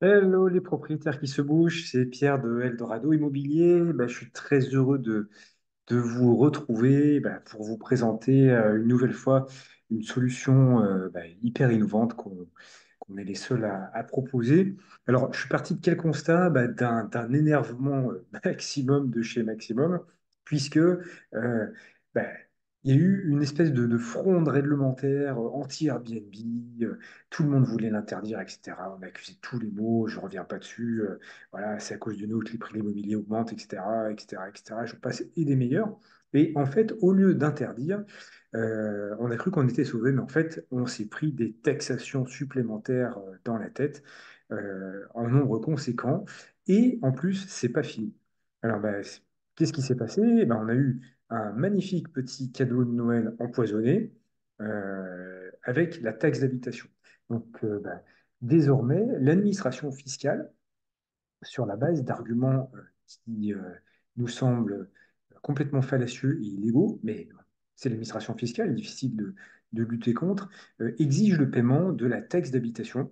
Hello les propriétaires qui se bougent, c'est Pierre de Eldorado Immobilier. Je suis très heureux de vous retrouver pour vous présenter une nouvelle fois une solution hyper innovante qu'on est les seuls à proposer. Alors, je suis parti de quel constat? D'un énervement maximum de chez Maximum, puisque bah, il y a eu une espèce de fronde réglementaire anti-Airbnb. Tout le monde voulait l'interdire, etc. On a accusé tous les mots, je ne reviens pas dessus. Voilà, c'est à cause de nous que les prix de l'immobilier augmentent, etc., etc., etc. Je passe et des meilleurs. Et en fait, au lieu d'interdire, on a cru qu'on était sauvés, mais en fait, on s'est pris des taxations supplémentaires dans la tête en nombre conséquent. Et en plus, c'est pas fini. Alors, qu'est-ce qui s'est passé? On a eu un magnifique petit cadeau de Noël empoisonné avec la taxe d'habitation. Donc, désormais, l'administration fiscale, sur la base d'arguments qui nous semblent complètement fallacieux et illégaux, mais c'est l'administration fiscale, difficile de lutter contre, exige le paiement de la taxe d'habitation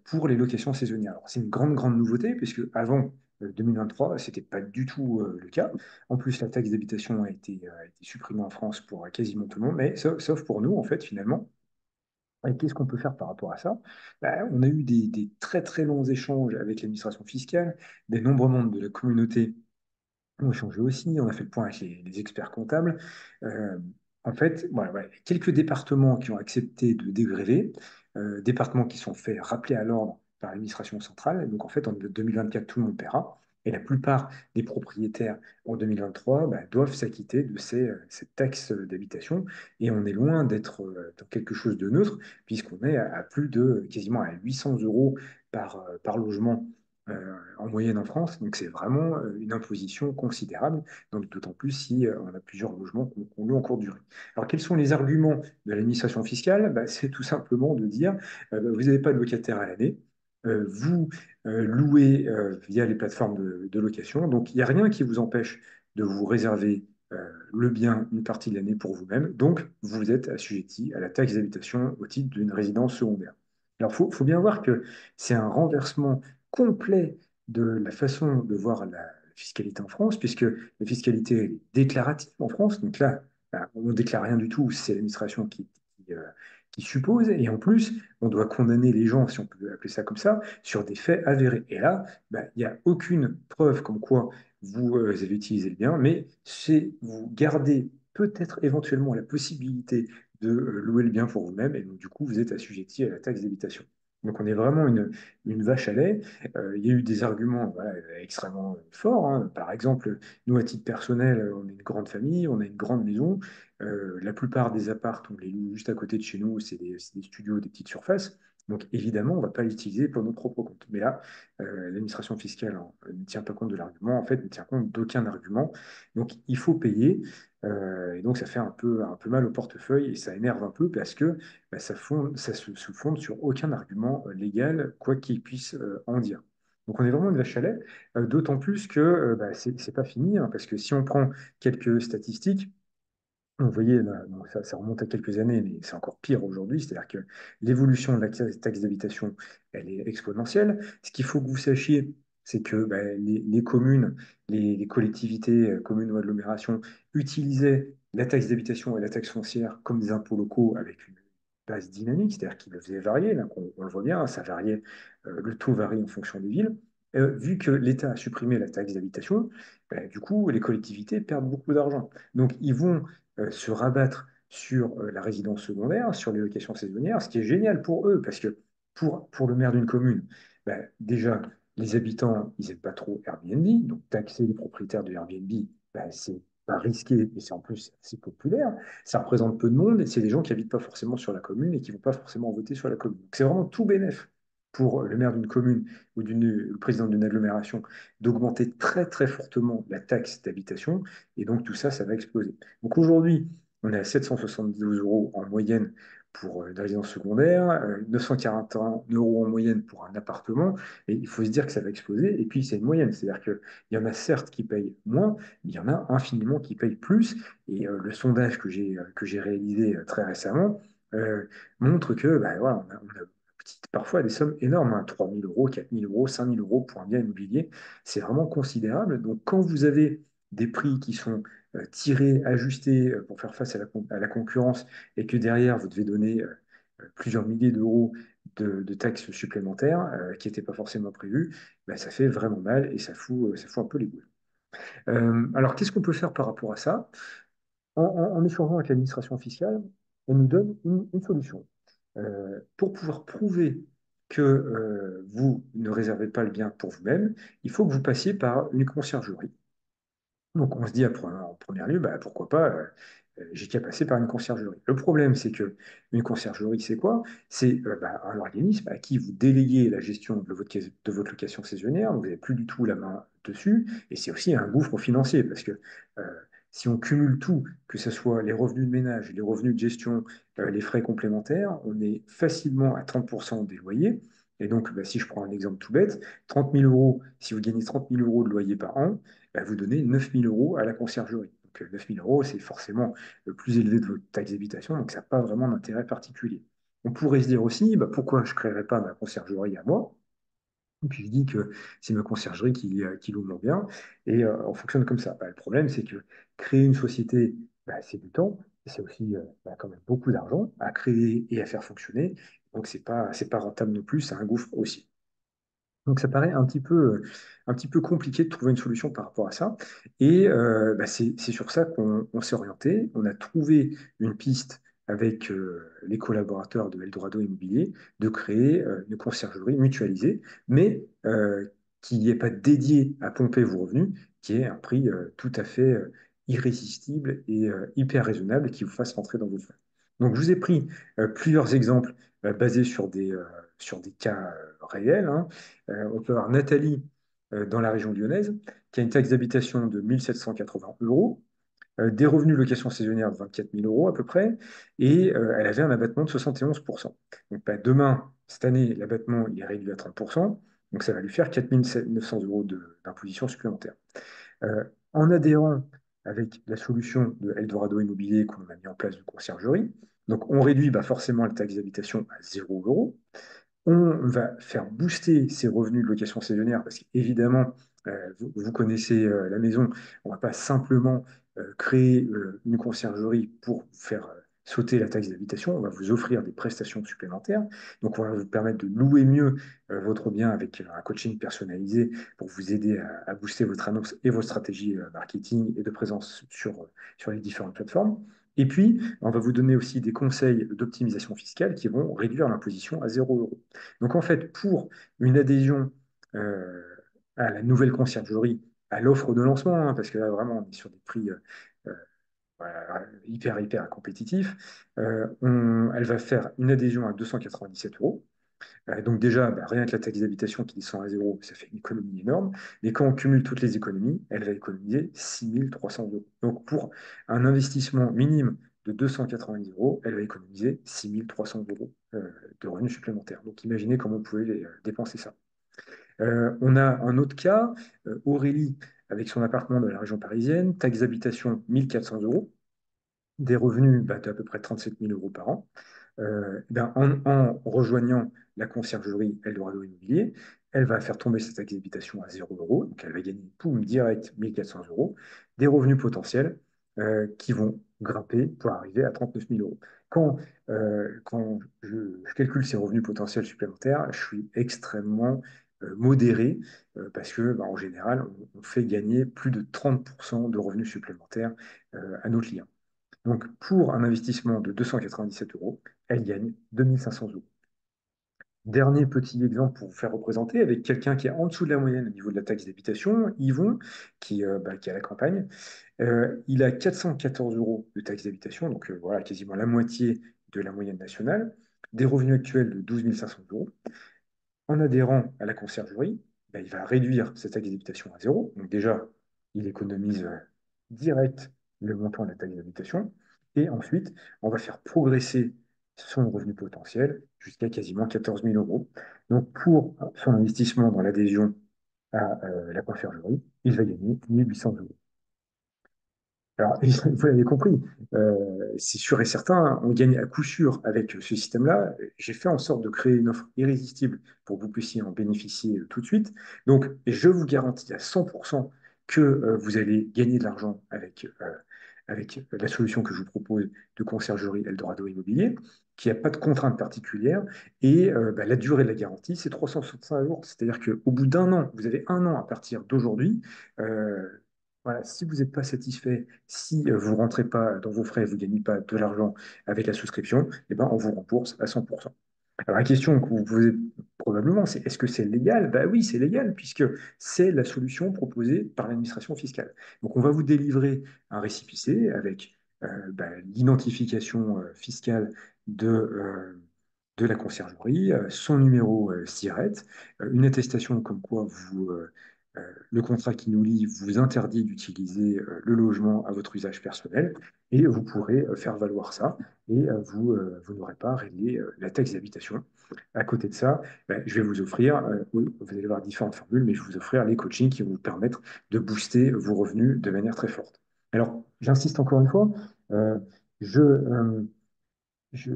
pour les locations saisonnières. Alors, c'est une grande, grande nouveauté, puisque avant 2023, ce n'était pas du tout le cas. En plus, la taxe d'habitation a été supprimée en France pour quasiment tout le monde, mais sauf pour nous, en fait, finalement. Et qu'est-ce qu'on peut faire par rapport à ça? On a eu des très très longs échanges avec l'administration fiscale, des nombreux membres de la communauté ont échangé aussi, on a fait le point avec les experts comptables. Euh, en fait, voilà, quelques départements qui ont accepté de dégréver, départements qui sont fait rappeler à l'ordre par l'administration centrale. Donc en fait, en 2024, tout le monde paiera. Et la plupart des propriétaires en 2023 doivent s'acquitter de cette taxe d'habitation. Et on est loin d'être dans quelque chose de neutre, puisqu'on est à plus de quasiment à 800 euros par logement en moyenne en France. Donc c'est vraiment une imposition considérable, donc d'autant plus si on a plusieurs logements qu'on loue en courte durée. Alors quels sont les arguments de l'administration fiscale? C'est tout simplement de dire vous n'avez pas de locataire à l'année, vous louez via les plateformes de location, donc il n'y a rien qui vous empêche de vous réserver le bien une partie de l'année pour vous-même, donc vous êtes assujetti à la taxe d'habitation au titre d'une résidence secondaire. Alors, il faut bien voir que c'est un renversement complet de la façon de voir la fiscalité en France, puisque la fiscalité est déclarative en France. Donc là, on ne déclare rien du tout, c'est l'administration qui suppose. Et en plus, on doit condamner les gens, si on peut appeler ça comme ça, sur des faits avérés. Et là, il n'y a aucune preuve comme quoi vous avez utilisé le bien, mais c'est vous gardez peut-être éventuellement la possibilité de louer le bien pour vous-même, et donc du coup, vous êtes assujetti à la taxe d'habitation. Donc on est vraiment une vache à lait. Il y a eu des arguments voilà, extrêmement forts, hein. Par exemple, nous, à titre personnel, on est une grande famille, on a une grande maison. La plupart des apparts, on les loue juste à côté de chez nous, c'est des studios, des petites surfaces. Donc évidemment, on ne va pas l'utiliser pour notre propre compte. Mais là, l'administration fiscale ne tient pas compte de l'argument, en fait, ne tient compte d'aucun argument. Donc il faut payer. Et donc ça fait un peu mal au portefeuille et ça énerve un peu parce que ça se fonde sur aucun argument légal, quoi qu'il puisse en dire. Donc on est vraiment une vache à lait, d'autant plus que c'est pas fini, hein, parce que si on prend quelques statistiques, vous voyez, là, bon, ça remonte à quelques années, mais c'est encore pire aujourd'hui, c'est-à-dire que l'évolution de la taxe d'habitation, elle est exponentielle. Ce qu'il faut que vous sachiez, c'est que les communes, les collectivités, communes ou agglomérations, utilisaient la taxe d'habitation et la taxe foncière comme des impôts locaux avec une base dynamique, c'est-à-dire qu'ils le faisaient varier, là, on le voit bien, ça variait, le taux varie en fonction des villes. Vu que l'État a supprimé la taxe d'habitation, du coup, les collectivités perdent beaucoup d'argent. Donc, ils vont se rabattre sur la résidence secondaire, sur les locations saisonnières, ce qui est génial pour eux, parce que pour le maire d'une commune, déjà, les habitants, ils n'aiment pas trop Airbnb, donc taxer les propriétaires de Airbnb, c'est pas risqué, et c'est en plus assez populaire, ça représente peu de monde, et c'est des gens qui habitent pas forcément sur la commune et qui vont pas forcément voter sur la commune. Donc c'est vraiment tout bénef pour le maire d'une commune ou le président d'une agglomération d'augmenter très très fortement la taxe d'habitation, et donc tout ça, ça va exploser. Donc aujourd'hui, on est à 772 euros en moyenne pour une résidence secondaire, 941 euros en moyenne pour un appartement, et il faut se dire que ça va exploser, et puis c'est une moyenne, c'est-à-dire qu'il y en a certes qui payent moins, mais il y en a infiniment qui payent plus, et le sondage que j'ai réalisé très récemment euh, montre que voilà, on a parfois des sommes énormes, hein, 3 000 euros, 4 000 euros, 5 000 euros pour un bien immobilier. C'est vraiment considérable. Donc, quand vous avez des prix qui sont tirés, ajustés pour faire face à la concurrence et que derrière, vous devez donner plusieurs milliers d'euros de taxes supplémentaires qui n'étaient pas forcément prévues, ben, ça fait vraiment mal et ça fout un peu les boules. Alors, qu'est-ce qu'on peut faire par rapport à ça? En échangeant avec l'administration fiscale, elle nous donne une solution. Pour pouvoir prouver que vous ne réservez pas le bien pour vous-même, il faut que vous passiez par une conciergerie. Donc on se dit en premier lieu, bah, pourquoi pas, j'ai qu'à passer par une conciergerie. Le problème, c'est que une conciergerie, c'est quoi? C'est bah, un organisme à qui vous déléguez la gestion de votre location saisonnière, donc vous n'avez plus du tout la main dessus, et c'est aussi un gouffre financier, parce que euh, si on cumule tout, que ce soit les revenus de ménage, les revenus de gestion, les frais complémentaires, on est facilement à 30% des loyers. Et donc, bah, si je prends un exemple tout bête, 30 000 euros, si vous gagnez 30 000 euros de loyer par an, bah, vous donnez 9 000 euros à la conciergerie. Donc 9 000 euros, c'est forcément le plus élevé de votre taxe d'habitation, donc ça n'a pas vraiment d'intérêt particulier. On pourrait se dire aussi, bah, pourquoi je ne créerais pas ma conciergerie à moi? Et puis je dis que c'est ma conciergerie qui loue mon bien, et on fonctionne comme ça. Bah, le problème, c'est que créer une société, bah, c'est du temps, et c'est aussi bah, quand même beaucoup d'argent à créer et à faire fonctionner. Donc c'est pas rentable non plus, c'est un gouffre aussi. Donc ça paraît un petit peu compliqué de trouver une solution par rapport à ça. Et bah, c'est sur ça qu'on s'est orienté. On a trouvé une piste avec les collaborateurs de Eldorado Immobilier de créer une conciergerie mutualisée, mais qui n'est pas dédiée à pomper vos revenus, qui est un prix tout à fait irrésistible et hyper raisonnable qui vous fasse rentrer dans vos frais. Donc je vous ai pris plusieurs exemples basés sur des cas réels, hein. On peut avoir Nathalie dans la région lyonnaise, qui a une taxe d'habitation de 1 780 euros, des revenus de location saisonnière de 24 000 euros à peu près, et elle avait un abattement de 71%. Donc bah, demain, cette année, l'abattement il est réduit à 30%, donc ça va lui faire 4 900 euros d'imposition supplémentaire. Euh, En adhérant avec la solution de Eldorado Immobilier qu'on a mis en place de conciergerie, donc on réduit bah, forcément la taxe d'habitation à 0 euros. On va faire booster ses revenus de location saisonnière parce qu'évidemment, vous connaissez la maison, on ne va pas simplement créer une conciergerie pour faire sauter la taxe d'habitation, on va vous offrir des prestations supplémentaires. Donc, on va vous permettre de louer mieux votre bien avec un coaching personnalisé pour vous aider à booster votre annonce et vos stratégies marketing et de présence sur les différentes plateformes. Et puis, on va vous donner aussi des conseils d'optimisation fiscale qui vont réduire l'imposition à 0 euros. Donc en fait, pour une adhésion euh, à la nouvelle conciergerie, à l'offre de lancement, hein, parce que là vraiment on est sur des prix euh, voilà, hyper compétitifs, elle va faire une adhésion à 297 euros. Donc déjà, bah, rien que la taxe d'habitation qui descend à 0, ça fait une économie énorme. Mais quand on cumule toutes les économies, elle va économiser 6 300 euros. Donc pour un investissement minime de 290 euros, elle va économiser 6 300 euros de revenus supplémentaires. Donc imaginez comment vous pouvez dépenser ça. On a un autre cas, Aurélie, avec son appartement de la région parisienne, taxe d'habitation 1 400 euros, des revenus bah, d'à peu près 37 000 euros par an. Ben, en rejoignant la conciergerie Eldorado Immobilier, elle va faire tomber sa taxe d'habitation à 0 euros, donc elle va gagner, poum, direct 1 400 euros, des revenus potentiels qui vont grimper pour arriver à 39 000 euros. Quand je calcule ces revenus potentiels supplémentaires, je suis extrêmement modéré parce que, bah, en général, on fait gagner plus de 30% de revenus supplémentaires à nos clients. Donc, pour un investissement de 297 euros, elle gagne 2500 euros. Dernier petit exemple pour vous faire représenter, avec quelqu'un qui est en dessous de la moyenne au niveau de la taxe d'habitation, Yvon, qui est à la campagne. Il a 414 euros de taxe d'habitation, donc voilà, quasiment la moitié de la moyenne nationale, des revenus actuels de 12 500 euros. En adhérant à la conciergerie, ben, il va réduire sa taxe d'habitation à 0. Donc déjà, il économise direct le montant de la taxe d'habitation. Et ensuite, on va faire progresser son revenu potentiel jusqu'à quasiment 14 000 euros. Donc pour son investissement dans l'adhésion à la conciergerie, il va gagner 1 800 euros. Alors, vous l'avez compris, c'est sûr et certain, on gagne à coup sûr avec ce système-là. J'ai fait en sorte de créer une offre irrésistible pour que vous puissiez en bénéficier tout de suite. Donc, je vous garantis à 100% que vous allez gagner de l'argent avec la solution que je vous propose de conciergerie Eldorado Immobilier, qui n'a pas de contrainte particulière. Et bah, la durée de la garantie, c'est 365 jours. C'est-à-dire qu'au bout d'un an, vous avez un an à partir d'aujourd'hui. euh, voilà, si vous n'êtes pas satisfait, si vous ne rentrez pas dans vos frais, vous ne gagnez pas de l'argent avec la souscription, eh ben, on vous rembourse à 100%. Alors la question que vous vous posez probablement, c'est est-ce que c'est légal? Ben oui, c'est légal, puisque c'est la solution proposée par l'administration fiscale. Donc on va vous délivrer un récépissé avec ben, l'identification fiscale de la conciergerie, son numéro SIRET, une attestation comme quoi le contrat qui nous lie vous interdit d'utiliser le logement à votre usage personnel, et vous pourrez faire valoir ça et vous n'aurez pas à régler la taxe d'habitation. À côté de ça, ben, je vais vous offrir, oui, vous allez avoir différentes formules, mais je vais vous offrir les coachings qui vont vous permettre de booster vos revenus de manière très forte. Alors, j'insiste encore une fois, euh, je, je,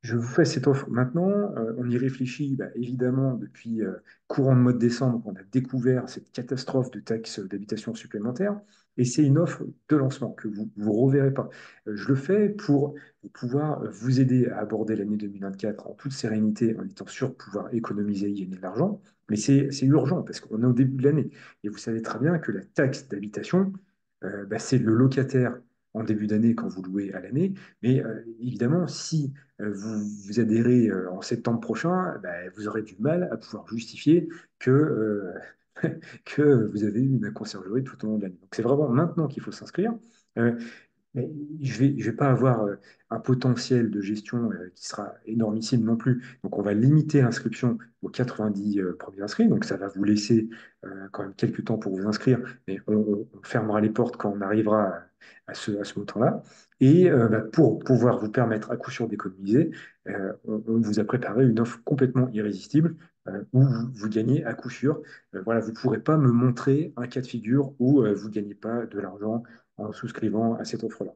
je vous fais cette offre maintenant. On y réfléchit, bah, évidemment, depuis courant de mois de décembre, on a découvert cette catastrophe de taxes d'habitation supplémentaire. Et c'est une offre de lancement que vous ne reverrez pas. Je le fais pour pouvoir vous aider à aborder l'année 2024 en toute sérénité, en étant sûr de pouvoir économiser et gagner de l'argent. Mais c'est urgent parce qu'on est au début de l'année. Et vous savez très bien que la taxe d'habitation, bah, c'est le locataire en début d'année quand vous louez à l'année. Mais évidemment, si vous adhérez en septembre prochain, ben, vous aurez du mal à pouvoir justifier que, que vous avez eu une conciergerie tout au long de l'année. Donc c'est vraiment maintenant qu'il faut s'inscrire. Euh, mais je vais pas avoir un potentiel de gestion qui sera énormissime non plus. Donc, on va limiter l'inscription aux 90 premiers inscrits. Donc, ça va vous laisser quand même quelques temps pour vous inscrire. Mais on fermera les portes quand on arrivera à ce montant-là. Et bah, pour pouvoir vous permettre à coup sûr d'économiser, on vous a préparé une offre complètement irrésistible où vous gagnez à coup sûr. Voilà, vous ne pourrez pas me montrer un cas de figure où vous ne gagnez pas de l'argent en souscrivant à cette offre-là.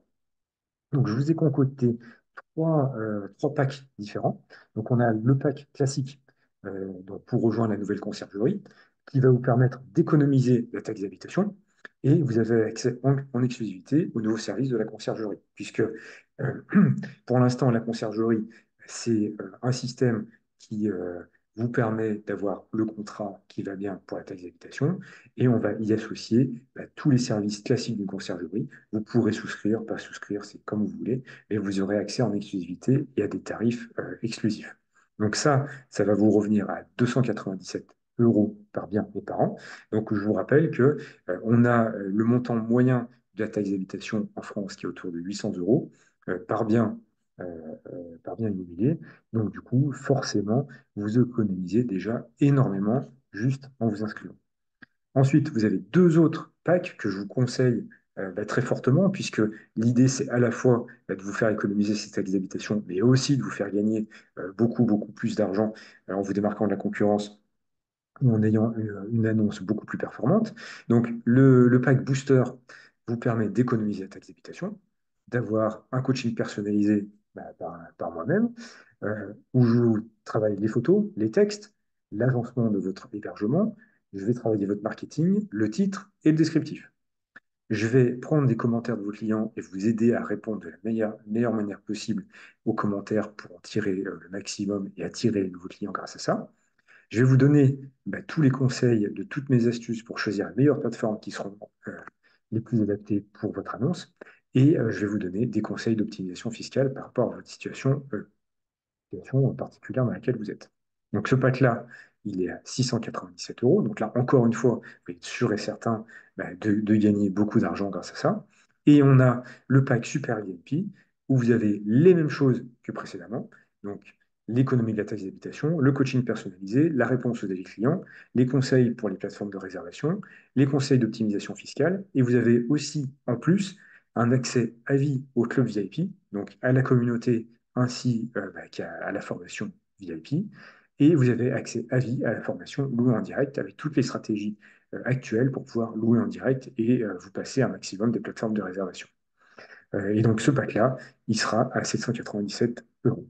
Donc, je vous ai concocté trois packs différents. Donc, on a le pack classique donc pour rejoindre la nouvelle conciergerie qui va vous permettre d'économiser la taxe d'habitation et vous avez accès en exclusivité au nouveau service de la conciergerie puisque pour l'instant, la conciergerie, c'est un système qui vous permet d'avoir le contrat qui va bien pour la taxe d'habitation et on va y associer bah, tous les services classiques d'une conciergerie. Vous pourrez souscrire, pas souscrire, c'est comme vous voulez, mais vous aurez accès en exclusivité et à des tarifs exclusifs. Donc ça va vous revenir à 297 € par bien et par an. Donc je vous rappelle que on a le montant moyen de la taxe d'habitation en France qui est autour de 800 € par bien, par bien immobilier. Donc, du coup, forcément, vous économisez déjà énormément juste en vous inscrivant. Ensuite, vous avez deux autres packs que je vous conseille bah, très fortement, puisque l'idée, c'est à la fois bah, de vous faire économiser ces taxes d'habitation, mais aussi de vous faire gagner beaucoup, beaucoup plus d'argent en vous démarquant de la concurrence ou en ayant une annonce beaucoup plus performante. Donc, le pack Booster vous permet d'économiser la taxe d'habitation, d'avoir un coaching personnalisé bah, par moi-même, où je vous travaille les photos, les textes, l'agencement de votre hébergement. Je vais travailler votre marketing, le titre et le descriptif. Je vais prendre des commentaires de vos clients et vous aider à répondre de la meilleure manière possible aux commentaires pour en tirer le maximum et attirer de nouveaux clients grâce à ça. Je vais vous donner bah, tous les conseils de toutes mes astuces pour choisir la meilleure plateforme qui seront les plus adaptées pour votre annonce. Et je vais vous donner des conseils d'optimisation fiscale par rapport à votre situation particulière dans laquelle vous êtes. Donc ce pack-là, il est à 697 €. Donc là, encore une fois, vous pouvez être sûr et certain bah, de gagner beaucoup d'argent grâce à ça. Et on a le pack Super VIP, où vous avez les mêmes choses que précédemment. Donc l'économie de la taxe d'habitation, le coaching personnalisé, la réponse aux avis clients, les conseils pour les plateformes de réservation, les conseils d'optimisation fiscale. Et vous avez aussi, en plus, un accès à vie au club VIP, donc à la communauté ainsi bah, qu'à la formation VIP. Et vous avez accès à vie à la formation louée en direct avec toutes les stratégies actuel pour pouvoir louer en direct et vous passer un maximum des plateformes de réservation. Et donc ce pack-là, il sera à 797 euros.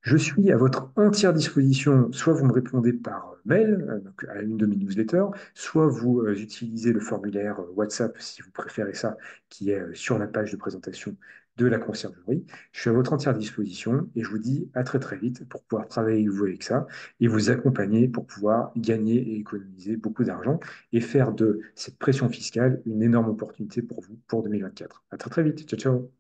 Je suis à votre entière disposition. Soit vous me répondez par mail, donc à une de mes newsletters, soit vous utilisez le formulaire WhatsApp si vous préférez ça, qui est sur la page de présentation de la conciergerie. Je suis à votre entière disposition et je vous dis à très très vite pour pouvoir travailler avec vous avec ça et vous accompagner pour pouvoir gagner et économiser beaucoup d'argent et faire de cette pression fiscale une énorme opportunité pour vous pour 2024. À très très vite. Ciao, ciao.